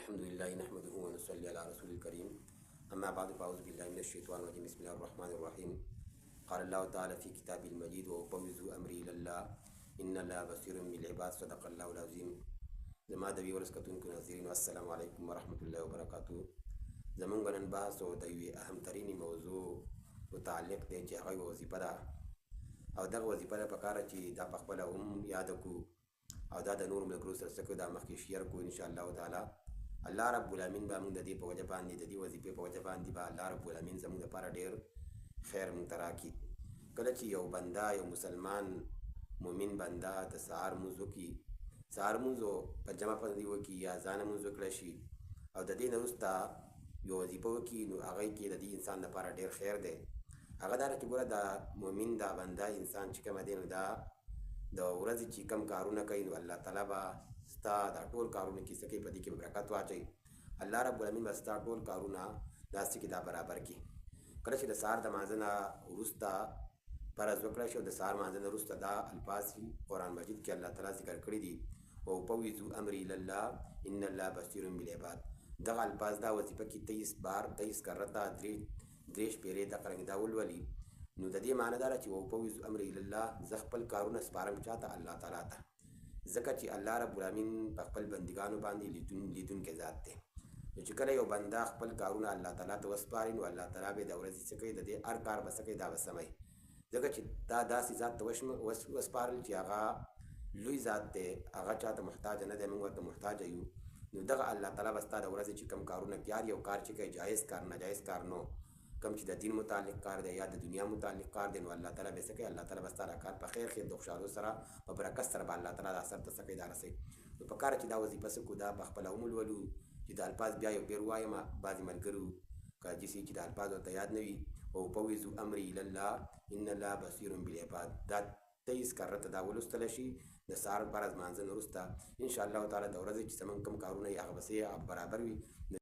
الحمد لله نحمده ونصلي على رسول الكريم. أما بعد فأعوذ بالله من الشيطان الرجيم. بسم الله الرحمن الرحيم. قال الله تعالى في كتابه المجيد وأفوض أمري إلى الله إن الله بصير بالعباد. صدق الله العظيم. زما د وی ورسکتونکو ناظرین السلام علیکم ورحمۃ اللہ وبرکاتہ. زمونږ نن بحث او د یوې اهم ترینې موضوع متعلق دی چې هغه وظیفه ده او دغه وظیفه ده پکاره چې دا په خپله هم یاد کړو او دا د نورو ملګرو سره څه کړو دا مخکې شیر کړو انشاءالله تعالی. الله رب العالمین به موږ د دې په وجه باندې د دې وظیفې په وجه باندې به الله رب العالمین زموږ لپاره ډېر خیر موږ ته راکړي. کله چې یو بنده یو مسلمان مؤمن بنده د سهار لمونځ وکړي، سهار لمونځ په جمع باندې وکړي یا ځانه لمونځ وکړی شي او د دې نه وروسته یو وظیفه وکړي، نو هغه کې د دې انسان لپاره ډېر خیر دی. هغه دا ده چې ګوره دا مؤمن دا بنده انسان چې کومه دی نو دا د ورځې چې کم کارونه کوي نو الله تعالی به ستا دا ټول کارونه کې څه کوي، په دې کې برکت واچوي. الله رب العالمین به ستا ټول کارونه داسې کې دا برابر کړي. کله چې د سهار د لمانځه نه وروسته فرض وکړی شي او د سهار لمانځه نه وروسته دا الفاظ قرآن مجید کې الله تعالی ذکر کړي دي، وافوض امري الی الله ان الله بصیر بالعباد. دغه الفاظ دا وظیفه کې 23 بار 23 کرته 3 شپېرې د قرنګ دا ولولي. نو د دې معنی دا ده چې وافوض امري الی الله، زه خپل کارونه سپارم چاته؟ الله تعالی ته. ځکه چې الله رب العالمین په خپل بندګانو باندې لیدونکی ذات دی. نو چې کله یو بنده خپل کارونه الله تعالی ته وسپاري نو الله تعالی به د ورځې څه کوي، د دې هر کار به څه کوي، دا به سموي. ځکه چې دا داسې ذات ته وسپارل چې هغه لوی ذات دی، هغه چاته محتاج نه دی، موږ ورته محتاج یو. نو دغه الله تعالی به ستا د ورځې چې کوم کارونه کوي، هر یو کار چې کوي جایز کار ناجایز کار نو کوم چې د دین متعلق کار دی یا د دنیا متعلق کار دی، نو الله تعالی به څه کوي، الله تعالی به ستا دا کار په خیر خیر د خوشحالو سره په برکت سره به الله تعالی دا سر ته څه کوي، دا رسوي. نو په کار چې دا وظیفه څه کړو، دا په خپله هم ولولو چې د الفاظ بیا یو بیر ووایم. بعضې ملګرو که جسي چې د الفاظ ورته یاد نه وي، وافوض امري الی الله ان الله بصیر بالعباد، دا 23 کرته دا ولوستلی شي د سهار فرض لمانځه نه وروسته انشاءالله تعالی د ورځې چې زموږ کوم کارونه یې هغه به برابر وي.